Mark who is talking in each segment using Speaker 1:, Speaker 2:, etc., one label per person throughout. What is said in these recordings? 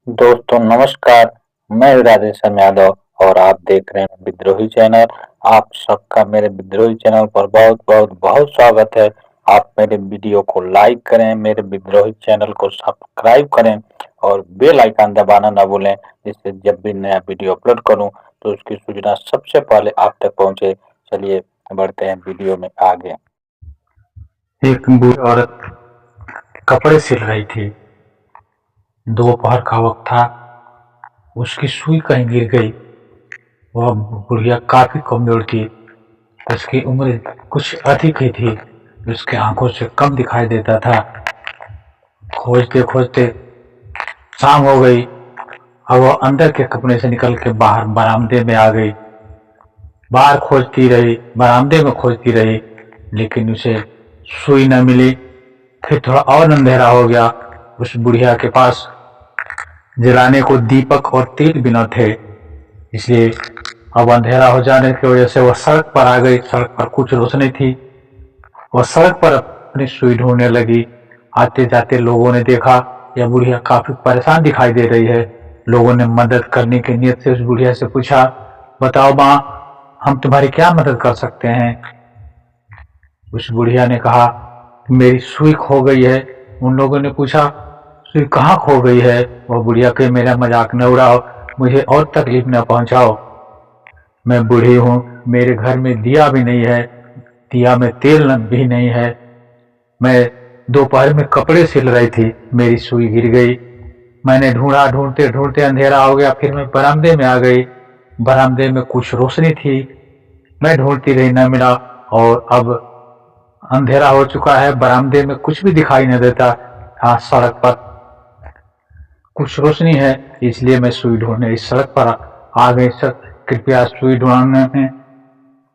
Speaker 1: दोस्तों नमस्कार। मैं राधेश्याम यादव और आप देख रहे हैं विद्रोही चैनल। आप सबका मेरे विद्रोही चैनल पर बहुत बहुत बहुत स्वागत है। आप मेरे वीडियो को लाइक करें, मेरे विद्रोही चैनल को सब्सक्राइब करें और बेल आइकन दबाना ना भूलें, जिससे जब भी नया वीडियो अपलोड करूं तो उसकी सूचना सबसे पहले आप तक पहुंचे। चलिए बढ़ते हैं वीडियो में आगे।
Speaker 2: एक बूढ़ी औरत कपड़े सिल रही थी। दोपहर का वक्त था। उसकी सुई कहीं गिर गई। वह बुढ़िया काफी कमजोर थी। उसकी उम्र कुछ अधिक ही थी। उसके आंखों से कम दिखाई देता था। खोजते खोजते शाम हो गई। अब वह अंदर के कमरे से निकल के बाहर बरामदे में आ गई। बाहर खोजती रही, बरामदे में खोजती रही, लेकिन उसे सुई न मिली। फिर थोड़ा और अंधेरा हो गया। उस बुढ़िया के पास जलाने को दीपक और तेल भी न थे, इसलिए अब अंधेरा हो जाने की वजह से वह सड़क पर आ गई। सड़क पर कुछ रोशनी थी। वह सड़क पर अपनी सुई ढूंढने लगी। आते जाते लोगों ने देखा यह बुढ़िया काफी परेशान दिखाई दे रही है। लोगों ने मदद करने की नीयत से उस बुढ़िया से पूछा, बताओ माँ, हम तुम्हारी क्या मदद कर सकते हैं। उस बुढ़िया ने कहा, मेरी सुई खो गई है। उन लोगों ने पूछा, सुई कहाँ खो गई है। वह बुढ़िया के, मेरा मजाक न उड़ाओ, मुझे और तकलीफ न पहुंचाओ। मैं बूढ़ी हूँ, मेरे घर में दिया भी नहीं है, दिया में तेल भी नहीं है। मैं दोपहर में कपड़े सिल रही थी, मेरी सुई गिर गई। मैंने ढूंढा, ढूंढते ढूंढते अंधेरा हो गया। फिर मैं बरामदे में आ गई। बरामदे में कुछ रोशनी थी। मैं ढूंढती रही, न मिला। और अब अंधेरा हो चुका है, बरामदे में कुछ भी दिखाई न देता। हाँ, सड़क पर कुछ रोशनी है, इसलिए मैं सुई ढूंढने इस सड़क पर आ गई। सर, कृपया सुई ढूंढने में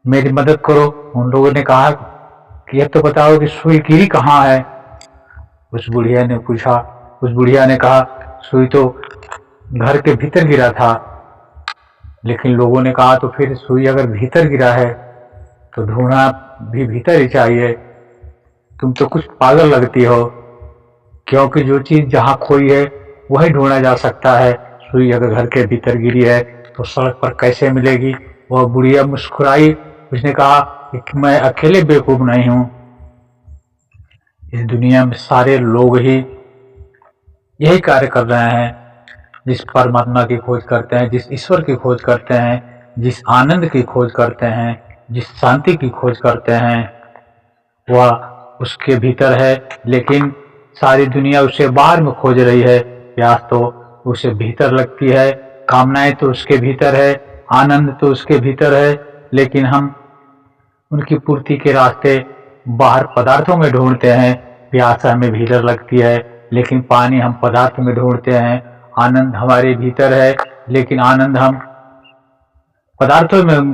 Speaker 2: मेरी मदद करो। उन लोगों ने कहा कि यह तो बताओ कि सुई गिरी कहाँ है। उस बुढ़िया ने पूछा। उस बुढ़िया ने कहा, सुई तो घर के भीतर गिरा था। लेकिन लोगों ने कहा, तो फिर सुई अगर भीतर गिरा है तो ढूंढना भी भीतर ही चाहिए। तुम तो कुछ पागल लगती हो, क्योंकि जो चीज जहाँ खोई है वही ढूंढा जा सकता है। सुई अगर घर के भीतर गिरी है तो सड़क पर कैसे मिलेगी। वह बुढ़िया मुस्कुराई। उसने कहा कि मैं अकेले बेवकूफ नहीं हूँ। इस दुनिया में सारे लोग ही यही कार्य कर रहे हैं। जिस परमात्मा की खोज करते हैं, जिस ईश्वर की खोज करते हैं, जिस आनंद की खोज करते हैं, जिस शांति की खोज करते हैं, वह उसके भीतर है। लेकिन सारी दुनिया उसे बाहर में खोज रही है। प्यास तो उसे भीतर लगती है, कामनाएं तो उसके भीतर है, आनंद तो उसके भीतर है। लेकिन हम उनकी पूर्ति के रास्ते बाहर पदार्थों में ढूंढते हैं। प्यास हमें भीतर लगती है, लेकिन पानी हम पदार्थ में ढूंढते हैं। आनंद हमारे भीतर है, लेकिन आनंद हम पदार्थों में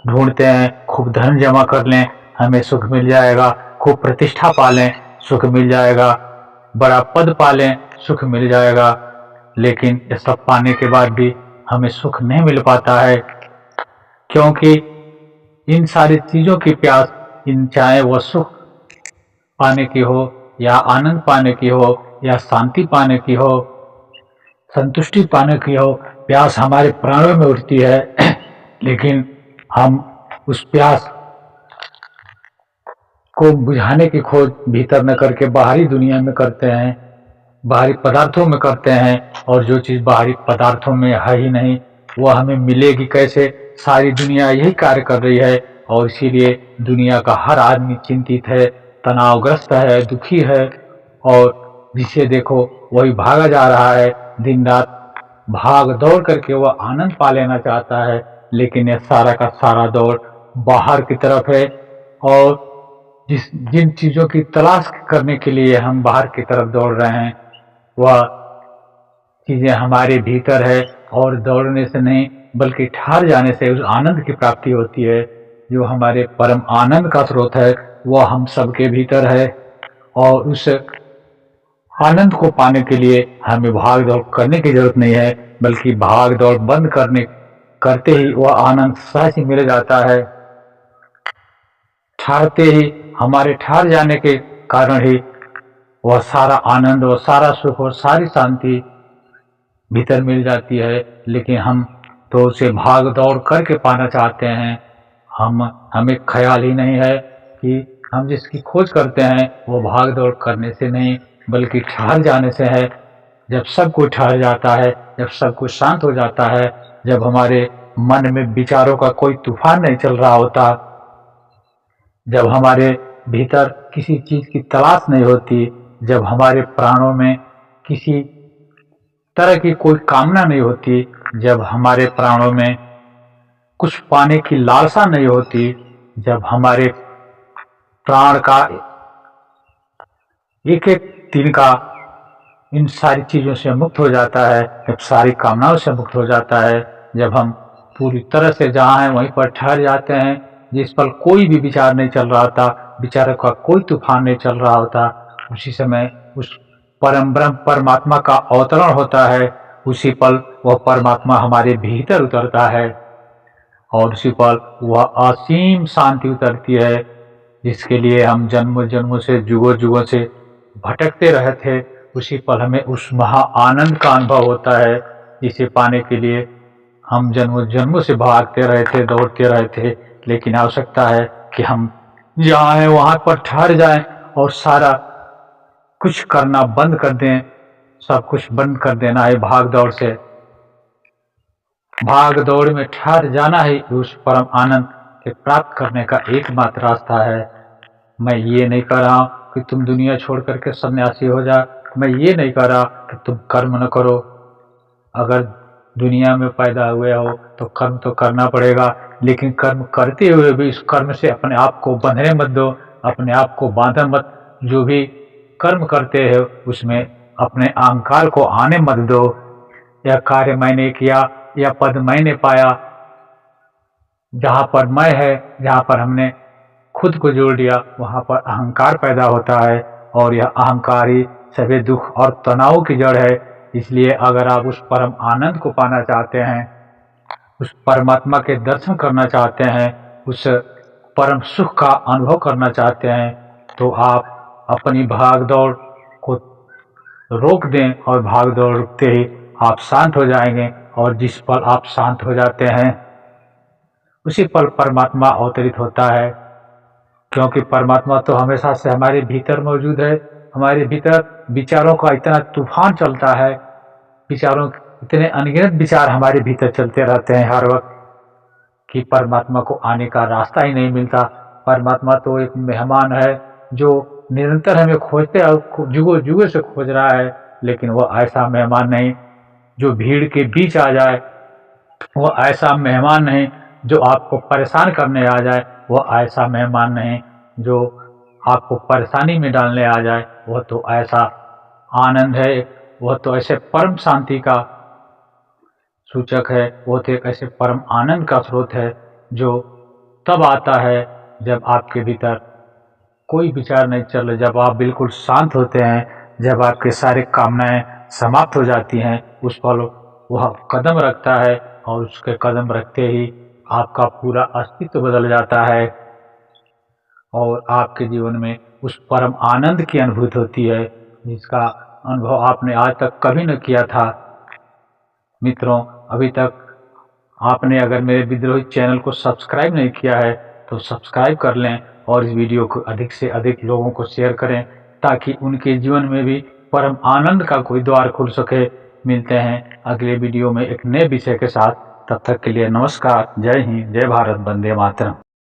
Speaker 2: ढूंढते हैं। खूब धन जमा कर लें, हमें सुख मिल जाएगा। खूब प्रतिष्ठा पा लें, सुख मिल जाएगा। बड़ा पद पा लें, सुख मिल जाएगा। लेकिन ये सब पाने के बाद भी हमें सुख नहीं मिल पाता है, क्योंकि इन सारी चीजों की प्यास, इन चाहे वह सुख पाने की हो या आनंद पाने की हो या शांति पाने की हो, संतुष्टि पाने की हो, प्यास हमारे प्राणों में उठती है। लेकिन हम उस प्यास को बुझाने की खोज भीतर न करके बाहरी दुनिया में करते हैं, बाहरी पदार्थों में करते हैं। और जो चीज बाहरी पदार्थों में है ही नहीं, वह हमें मिलेगी कैसे। सारी दुनिया यही कार्य कर रही है, और इसीलिए दुनिया का हर आदमी चिंतित है, तनावग्रस्त है, दुखी है। और जिसे देखो वही भागा जा रहा है। दिन रात भाग दौड़ करके वह आनंद पा लेना चाहता है, लेकिन यह सारा का सारा दौड़ बाहर की तरफ है। और जिन चीजों की तलाश करने के लिए हम बाहर की तरफ दौड़ रहे हैं, वह चीजें हमारे भीतर है। और दौड़ने से नहीं, बल्कि ठहर जाने से उस आनंद की प्राप्ति होती है। जो हमारे परम आनंद का स्रोत है, वह हम सबके भीतर है। और उस आनंद को पाने के लिए हमें भाग दौड़ करने की जरूरत नहीं है, बल्कि भाग दौड़ बंद करते ही वह आनंद सहज ही मिल जाता है। ठहरते ही, हमारे ठहर जाने के कारण ही वह सारा आनंद और सारा सुख और सारी शांति भीतर मिल जाती है, लेकिन हम तो उसे भाग दौड़ करके पाना चाहते हैं। हमें ख्याल ही नहीं है कि हम जिसकी खोज करते हैं वो भाग दौड़ करने से नहीं बल्कि ठहर जाने से है। जब सब कुछ ठहर जाता है, जब सब कुछ शांत हो जाता है, जब हमारे मन में विचारों का कोई तूफान नहीं चल रहा होता, जब हमारे भीतर किसी चीज की तलाश नहीं होती, जब हमारे प्राणों में किसी तरह की कोई कामना नहीं होती, जब हमारे प्राणों में कुछ पाने की लालसा नहीं होती, जब हमारे प्राण का एक एक तिनका इन सारी चीजों से मुक्त हो जाता है, जब सारी कामनाओं से मुक्त हो जाता है, जब हम पूरी तरह से जहाँ हैं वहीं पर ठहर जाते हैं, जिस पर कोई भी विचार नहीं चल रहा होता, विचारों का कोई तूफान नहीं चल रहा होता, उसी समय उस परम ब्रह्म परमात्मा का अवतरण होता है। उसी पल वह परमात्मा हमारे भीतर उतरता है और उसी पल वह असीम शांति उतरती है, जिसके लिए हम जन्मों जन्मों से जुगों जुगों से भटकते रहे थे। उसी पल हमें उस महा आनंद का अनुभव होता है, जिसे पाने के लिए हम जन्मों जन्मों से भागते रहे थे, दौड़ते रहे थे। लेकिन आवश्यकता है कि हम जहाँ हैं वहाँ पर ठहर जाएं और सारा कुछ करना बंद कर दें। सब कुछ बंद कर देना है भाग दौड़ से। भाग दौड़ में ठहर जाना ही उस परम आनंद के प्राप्त करने का एकमात्र रास्ता है। मैं ये नहीं कह रहा हूँ कि तुम दुनिया छोड़ करके सन्यासी हो जा, मैं ये नहीं कह रहा कि तुम कर्म न करो। अगर दुनिया में पैदा हुए हो तो कर्म तो करना पड़ेगा, लेकिन कर्म करते हुए भी इस कर्म से अपने आप को बंधने मत दो, अपने आप को बांधा मत। जो भी कर्म करते हो उसमें अपने अहंकार को आने मत दो। यह कार्य मैंने किया, यह पद मैंने पाया। जहाँ पर मैं है, जहाँ पर हमने खुद को जोड़ लिया, वहाँ पर अहंकार पैदा होता है और यह अहंकार ही सभी दुख और तनाव की जड़ है। इसलिए अगर आप उस परम आनंद को पाना चाहते हैं, उस परमात्मा के दर्शन करना चाहते हैं, उस परम सुख का अनुभव करना चाहते हैं, तो आप अपनी भाग दौड़ को रोक दें और भाग दौड़ रुकते ही आप शांत हो जाएंगे। और जिस पल आप शांत हो जाते हैं उसी पल परमात्मा अवतरित होता है, क्योंकि परमात्मा तो हमेशा से हमारे भीतर मौजूद है। हमारे भीतर विचारों का इतना तूफान चलता है, विचारों इतने अनगिनत विचार हमारे भीतर चलते रहते हैं हर वक्त कि परमात्मा को आने का रास्ता ही नहीं मिलता। परमात्मा तो एक मेहमान है जो निरंतर हमें खोजते जुगों जुगों से खोज रहा है, लेकिन वह ऐसा मेहमान नहीं जो भीड़ के बीच आ जाए, वह ऐसा मेहमान नहीं जो आपको परेशान करने आ जाए, वह ऐसा मेहमान नहीं जो आपको परेशानी में डालने आ जाए। वह तो ऐसा आनंद है, वह तो ऐसे परम शांति का सूचक है, वह तो एक ऐसे परम आनंद का स्रोत है जो तब आता है जब आपके भीतर कोई विचार नहीं चल रहा, जब आप बिल्कुल शांत होते हैं, जब आपके सारे कामनाएं समाप्त हो जाती हैं। उस पल वह कदम रखता है और उसके कदम रखते ही आपका पूरा अस्तित्व बदल जाता है और आपके जीवन में उस परम आनंद की अनुभूति होती है, जिसका अनुभव आपने आज तक कभी न किया था। मित्रों, अभी तक आपने अगर मेरे विद्रोही चैनल को सब्सक्राइब नहीं किया है तो सब्सक्राइब कर लें और इस वीडियो को अधिक से अधिक लोगों को शेयर करें, ताकि उनके जीवन में भी परम आनंद का कोई द्वार खुल सके। मिलते हैं अगले वीडियो में एक नए विषय के साथ। तब तक के लिए नमस्कार, जय हिंद, जय भारत, वंदे मातरम।